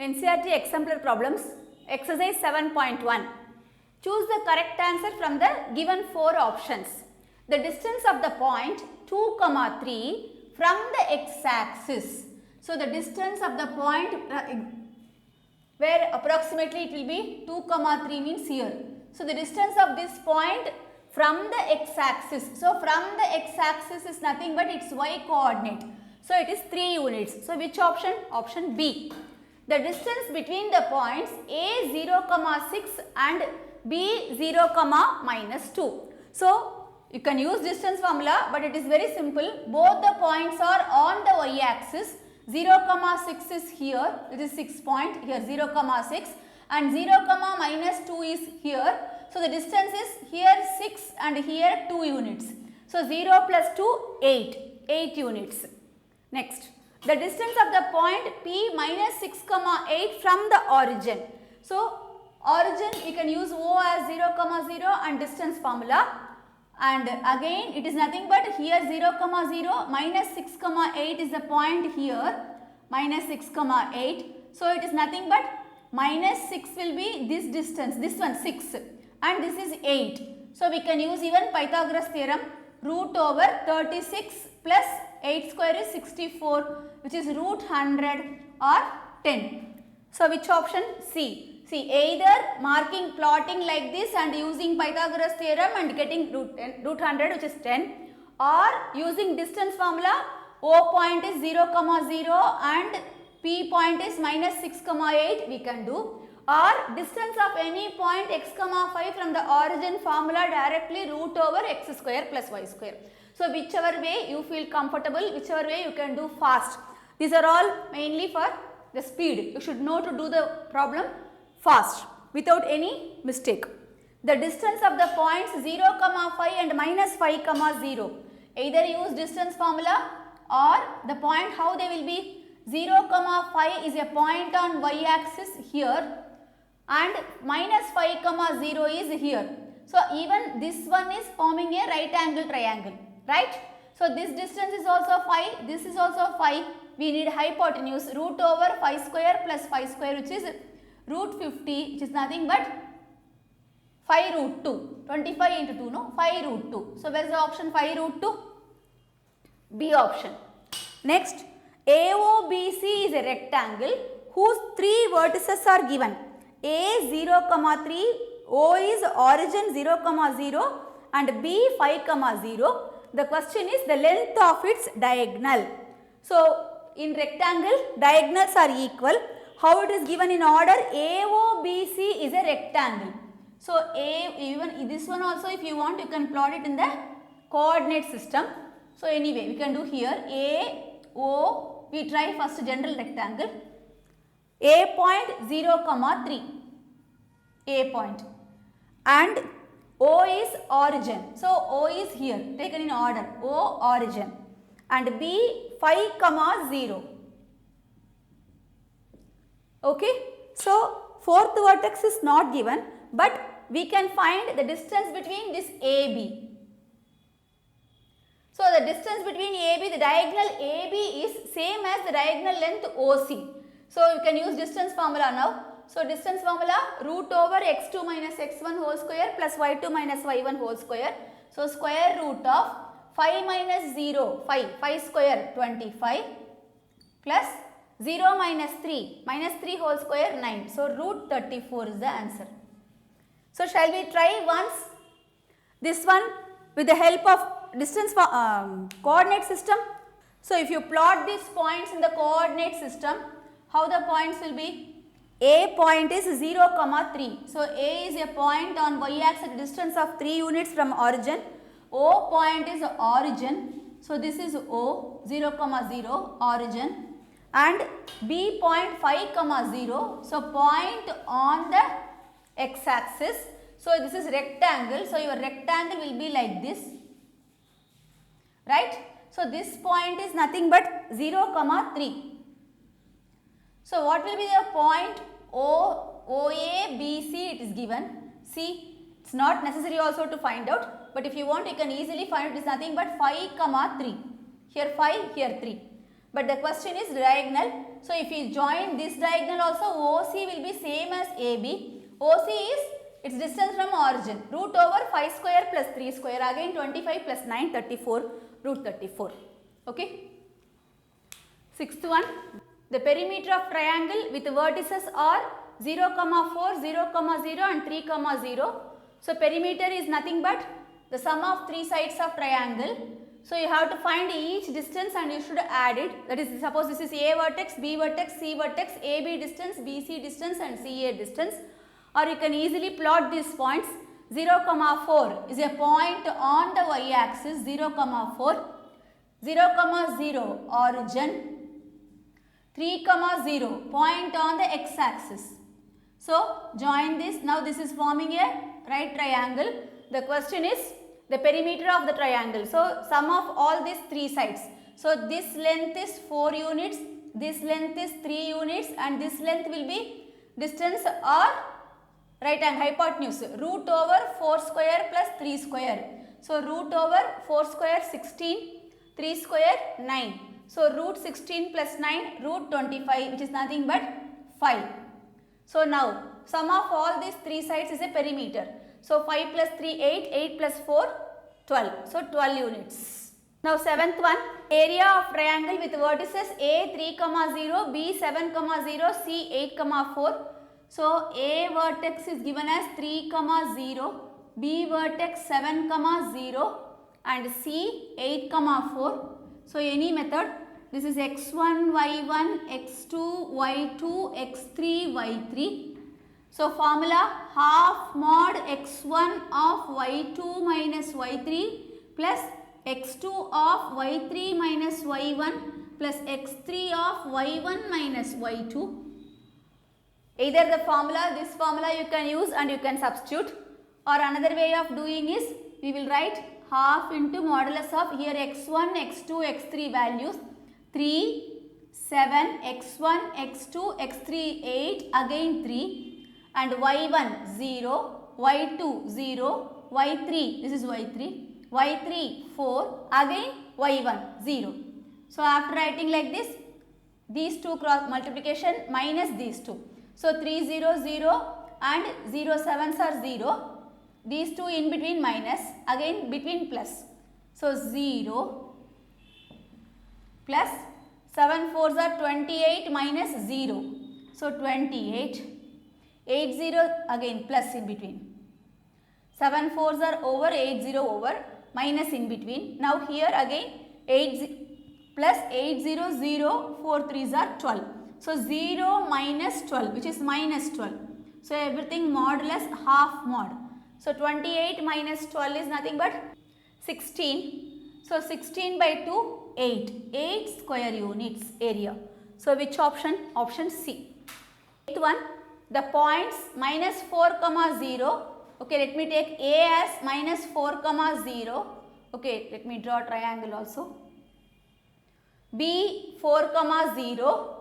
NCERT exemplar problems, exercise 7.1. Choose the correct answer from the given 4 options. The distance of the point 2, 3 from the x-axis. So, the distance of the point where approximately it will be 2, 3 means here. So, the distance of this point from the x-axis. So, from the x-axis is nothing but its y coordinate. So, it is 3 units. So, which option? Option B. The distance between the points A 0, 6 and B 0, -2. So, you can use distance formula, but it is very simple. Both the points are on the y axis. 0, 6 is here, it is 6 point, here 0, 6 and 0, -2 is here. So, the distance is here 6 and here 2 units. So, 0 plus 2, 8 units. Next, the distance of the point P -6, 8 from the origin. So, origin we can use O as 0, 0 and distance formula, and again it is nothing but here 0, 0 -6, 8 is the point here, -6, 8. So, it is nothing but -6 will be this distance, this one 6 and this is 8. So, we can use even Pythagoras theorem, root over 36 plus 8 square is 64, which is root 100 or 10. So, which option? C. See, either marking, plotting like this and using Pythagoras theorem and getting root 100 which is 10, or using distance formula, O point is 0, 0 and P point is -6, 8 we can do, or distance of any point x, 5 from the origin formula directly root over x square plus y square. So, whichever way you feel comfortable, whichever way you can do fast. These are all mainly for the speed. You should know to do the problem fast without any mistake. The distance of the points 0, 5 and -5, 0. Either use distance formula or the point how they will be. 0, 5 is a point on y axis here and -5, 0 is here. So, even this one is forming a right angle triangle, right? So, this distance is also 5, this is also 5. We need hypotenuse, root over 5 square plus 5 square which is root 50, which is nothing but 5 root 2, 25 into 2, no, 5 root 2. So, where is the option 5 root 2? B option. Next, AOBC is a rectangle whose 3 vertices are given. A 0, 3, O is origin 0, 0 and B 5, 0. The question is the length of its diagonal. So, in rectangle, diagonals are equal. How it is given in order? AOBC is a rectangle. So, even this one also if you want you can plot it in the coordinate system. So, anyway we can do here AO, we try first general rectangle. A point 0, 3, A point and O is origin. So, O is here taken in order, O origin and B 5, 0. Okay. So, fourth vertex is not given, but we can find the distance between this AB. So, the distance between AB, the diagonal AB is same as the diagonal length OC. So, you can use distance formula now. So, distance formula root over x2 minus x1 whole square plus y2 minus y1 whole square. So, square root of 5 minus 0, 5 square 25 plus 0 minus 3 whole square 9. So, root 34 is the answer. So, shall we try once this one with the help of distance coordinate system. So, if you plot these points in the coordinate system, how the points will be? A point is 0, 3. So, A is a point on y axis distance of 3 units from origin. O point is origin. So, this is O 0, 0 origin and B point 5, 0. So, point on the x axis. So, this is rectangle. So, your rectangle will be like this, right. So, this point is nothing but 0, 3. So, what will be the point OA, BC it is given. See, it is not necessary also to find out, but if you want you can easily find it is nothing but 5, 3. Here 5, here 3. but the question is diagonal. So if you join this diagonal also, OC will be same as AB. OC is its distance from origin, root over 5 square plus 3 square, again 25 plus 9, 34, root 34. Okay. Sixth one, the perimeter of triangle with vertices are 0, 4, 0, 0 and 3, 0. So perimeter is nothing but the sum of three sides of triangle. So you have to find each distance and you should add it. That is, suppose this is A vertex, B vertex, C vertex, AB distance, BC distance and CA distance. Or you can easily plot these points. 0, 4 is a point on the y axis, 0, 4, 0, 0 origin, 3, 0 point on the x axis. So join this. Now this is forming a right triangle. The question is the perimeter of the triangle. So sum of all these three sides. So this length is 4 units, this length is 3 units and this length will be distance or right angle hypotenuse, root over 4 square plus 3 square. So root over 4 square 16, 3 square 9. So root 16 plus 9, root 25, which is nothing but 5. So now sum of all these three sides is a perimeter. So 5 plus 3, 8, 8 plus 4, 12. So 12 units. Now seventh one, area of triangle with vertices A 3, 0, B 7, 0, C 8, 4. So A vertex is given as 3, 0, B vertex 7, 0 and C 8, 4. So any method, this is x1, y1, x2, y2, x3, y3. So formula half mod x1 of y2 minus y3 plus x2 of y3 minus y1 plus x3 of y1 minus y2. Either the formula, this formula you can use and you can substitute, or another way of doing is we will write half into modulus of here x1, x2, x3 values 3, 7, x1, x2, x3 8, again 3 and y1 0, y2 0, y3, this is y3, y3 4, again y1 0. So after writing like this, these two cross multiplication minus these two. So 3 0 0 and 0 7s are 0. These two in between minus, again between plus. So 0 plus 7 4s are 28 minus 0. So 28, 8 0 again plus in between. 7 4s are over, 8 0 over, minus in between. Now here again 8 plus 8 0 0, 4 3s are 12. So 0 minus 12, which is minus 12. So everything modulus half mod. So 28 minus 12 is nothing but 16. So 16 by 2, 8. 8 square units area. So which option? Option C. Eighth one, the points minus 4, 0. Okay, let me take A as minus 4, 0. Okay, let me draw a triangle also. B 4, 0.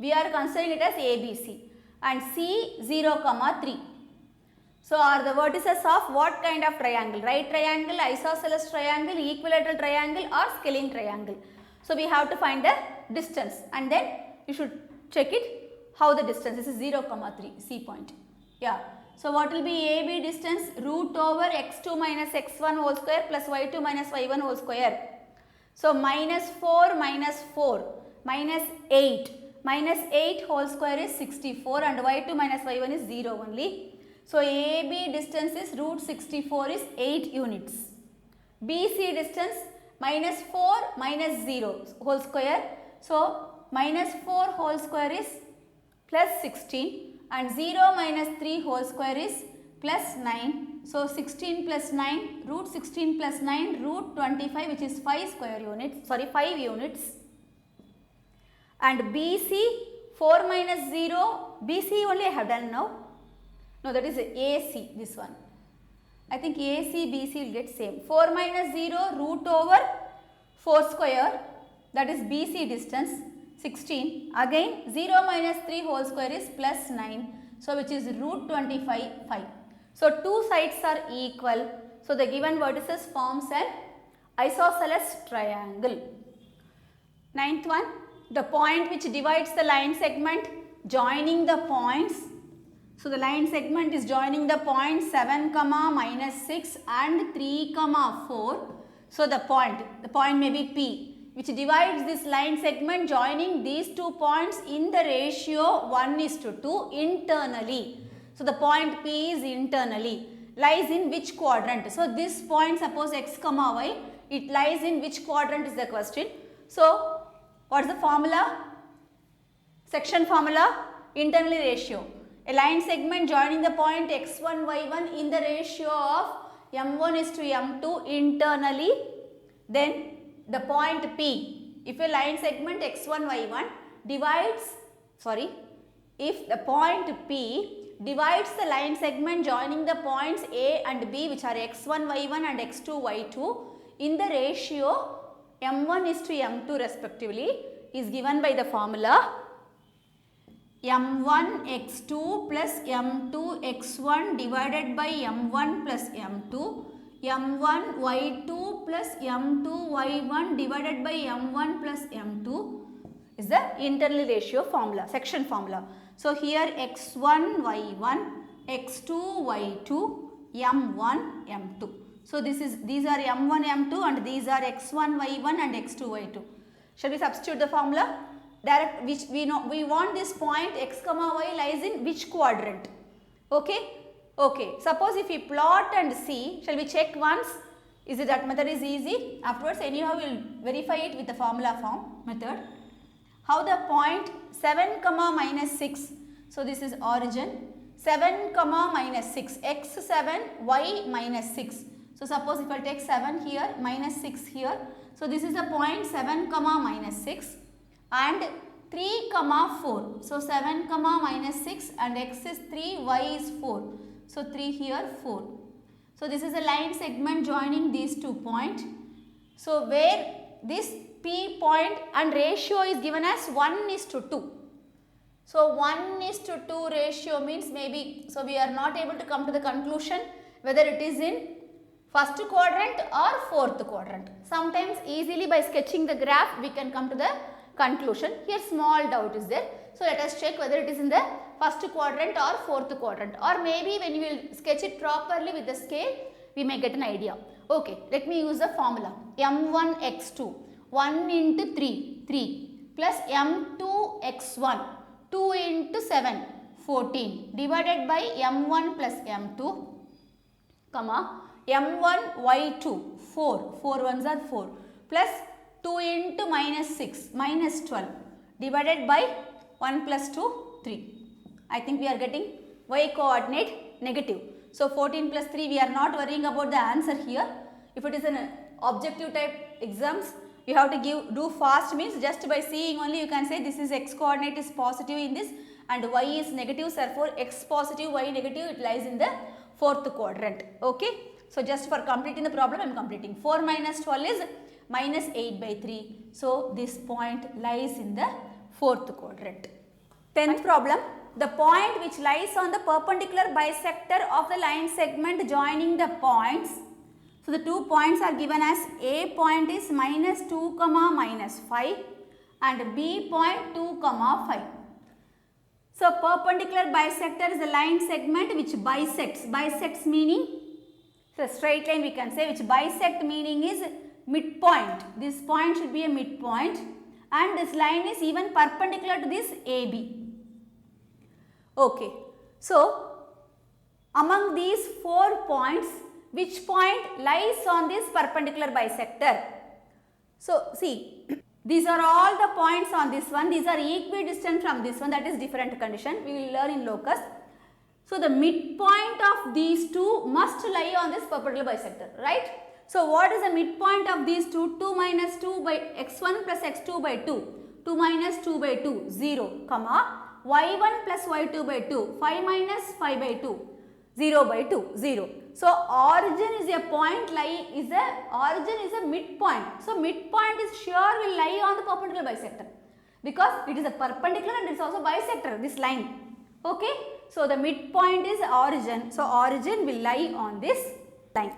We are considering it as ABC, and C 0, 3. So are the vertices of what kind of triangle? Right triangle, isosceles triangle, equilateral triangle or scalene triangle. So we have to find the distance and then you should check it how the distance. This is 0, 3, C point. Yeah. So what will be AB distance? Root over x2 minus x1 whole square plus y2 minus y1 whole square. So minus 4 minus 4 minus 8. Minus 8 whole square is 64 and y2 minus y1 is 0 only. So AB distance is root 64 is 8 units. BC distance minus 4 minus 0 whole square. So minus 4 whole square is plus 16 and 0 minus 3 whole square is plus 9. So 16 plus 9, root 16 plus 9, root 25, which is 5 square units, 5 units. And BC 4 minus 0, BC only I have done now. No, that is AC, this one. I think AC, BC will get same. 4 minus 0, root over 4 square, that is BC distance, 16. Again 0 minus 3 whole square is plus 9. So which is root 25, 5. So two sides are equal. So the given vertices forms an isosceles triangle. Ninth one, the point which divides the line segment joining the points. So, the line segment is joining the points 7, minus 6 and 3, 4. So, the point may be P, which divides this line segment joining these two points in the ratio 1:2 internally. So, the point P is internally, lies in which quadrant? So, this point, suppose x, y, it lies in which quadrant is the question. So, what is the formula? Section formula, internally ratio. A line segment joining the point x1, y1 in the ratio of m1:m2 internally. Then the point P, if a line segment x1, y1 divides, if the point P divides the line segment joining the points A and B, which are x1, y1 and x2, y2 in the ratio m1:m2 respectively, is given by the formula m1 x2 plus m2 x1 divided by m1 plus m2, m1 y2 plus m2 y1 divided by m1 plus m2 is the internal ratio formula, section formula. So, here x1 y1, x2 y2, m1 m2. So, these are m1 m2 and these are x1 y1 and x2 y2. Shall we substitute the formula? Direct, which we know, we want this point x, y lies in which quadrant? Okay. Okay. Suppose if we plot and see, shall we check once? Is it that method is easy? Afterwards, anyhow we will verify it with the formula form method. How the point 7, minus 6. So, this is origin 7, minus 6, x7, y minus 6. So, suppose if I take 7 here, minus 6 here. So, this is the point 7, minus 6 and 3, 4. So, 7, minus 6 and x is 3, y is 4. So, 3 here, 4. So, this is a line segment joining these 2 points. So, where this P point and ratio is given as 1:2. So, 1:2 ratio means maybe, so we are not able to come to the conclusion whether it is in first quadrant or fourth quadrant. Sometimes easily by sketching the graph we can come to the conclusion. Here small doubt is there. So, let us check whether it is in the first quadrant or fourth quadrant, or maybe when you will sketch it properly with the scale we may get an idea. Okay, let me use the formula m1 x2 1 into 3 3 plus m2 x1 2 into 7 14 divided by m1 plus m2 comma m1 y2 4 ones are 4 plus 2 into minus 6 minus 12 divided by 1 plus 2 3. I think we are getting y coordinate negative. So, 14 plus 3 we are not worrying about the answer here. If it is an objective type exams, you have to do fast, means just by seeing only you can say this is x coordinate is positive in this and y is negative, therefore x positive, y negative, it lies in the fourth quadrant. Okay. So, just for completing the problem I am completing. 4 minus 12 is minus 8 by 3. So, this point lies in the fourth quadrant. 10th problem, the point which lies on the perpendicular bisector of the line segment joining the points. So, the 2 points are given as A point is minus 2, minus 5 and B point 2, 5. So, perpendicular bisector is the line segment which bisects meaning, so straight line we can say, which bisect meaning is midpoint. This point should be a midpoint and this line is even perpendicular to this AB. Okay. So, among these 4 points, which point lies on this perpendicular bisector? So, see, these are all the points on this one, these are equidistant from this one, that is different condition, we will learn in locus. So, the midpoint of these two must lie on this perpendicular bisector, right? So, what is the midpoint of these two? 2 minus 2 by x1 plus x2 by 2, 2 minus 2 by 2, 0, comma, y1 plus y2 by 2, 5 minus 5 by 2, 0 by 2, 0. So, origin is a point, origin is a midpoint. So, midpoint is sure will lie on the perpendicular bisector because it is a perpendicular and it is also bisector, this line. Okay. So, the midpoint is origin. So, origin will lie on this line.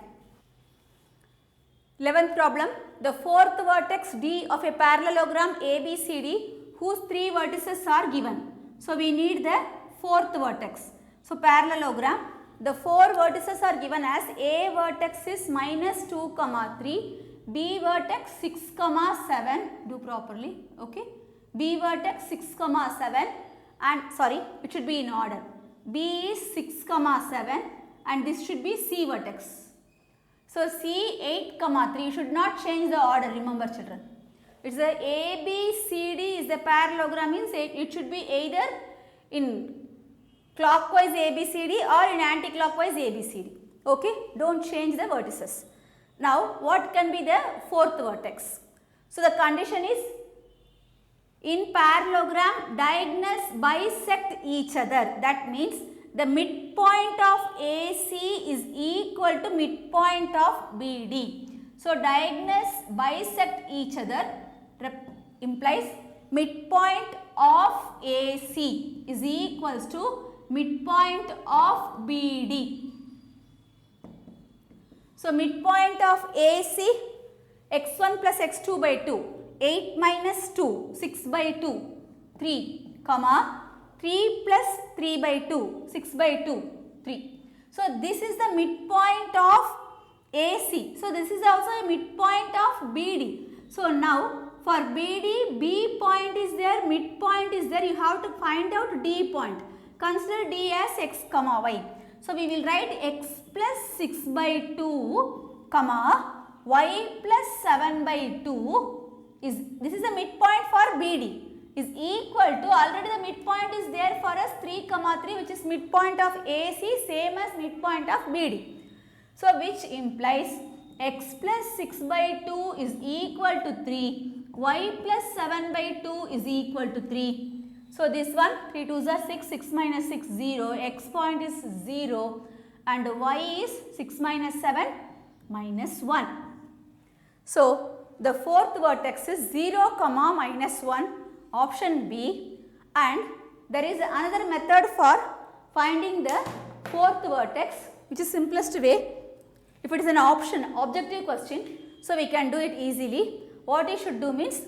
11th problem, the fourth vertex D of a parallelogram ABCD whose 3 vertices are given. So, we need the fourth vertex. So, parallelogram, the 4 vertices are given as A vertex is minus 2 comma 3, B vertex 6 comma 7, do properly, okay. B vertex 6 comma 7 and sorry, it should be in order. B is 6 comma 7 and this should be C vertex. So, C 8 comma 3, you should not change the order, remember children. It's a ABCD is the parallelogram, means it should be either in clockwise ABCD or in anti-clockwise ABCD, okay. Don't change the vertices. Now, what can be the fourth vertex? So, the condition is in parallelogram diagonals bisect each other, that means the midpoint of AC is equal to midpoint of BD. So, diagonals bisect each other implies midpoint of AC is equals to midpoint of BD. So, midpoint of AC x1 plus x2 by 2, 8 minus 2, 6 by 2, 3, comma 3 plus 3 by 2, 6 by 2, 3. So, this is the midpoint of AC. So, this is also a midpoint of BD. So, now for BD, B point is there, midpoint is there, you have to find out D point. Consider D as x comma y. So, we will write x plus 6 by 2 comma y plus 7 by 2 is, this is the midpoint for BD, is equal to, already the midpoint is there for us 3 comma 3, which is midpoint of AC, same as midpoint of BD. So, which implies x plus 6 by 2 is equal to 3, y plus 7 by 2 is equal to 3. So, this one 3 2s are 6, 6 minus 6 0, x point is 0 and y is 6 minus 7 minus 1. So, the fourth vertex is 0 comma minus 1, option B, and there is another method for finding the fourth vertex, which is simplest way. If it is an option objective question, so we can do it easily. What you should do means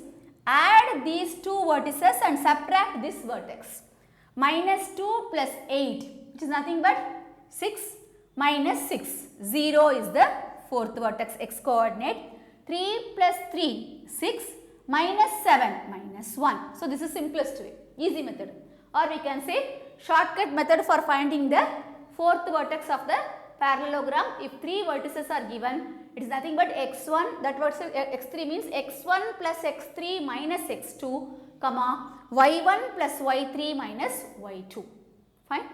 add these two vertices and subtract this vertex. Minus 2 plus 8, which is nothing but 6 minus 6. 0 is the fourth vertex x coordinate. 3 plus 3, 6 minus 7 minus 1. So, this is simplest way, easy method, or we can say shortcut method for finding the fourth vertex of the parallelogram. If 3 vertices are given, it is nothing but x1, that vertex x3 means x1 plus x3 minus x2, comma y1 plus y3 minus y2. Fine.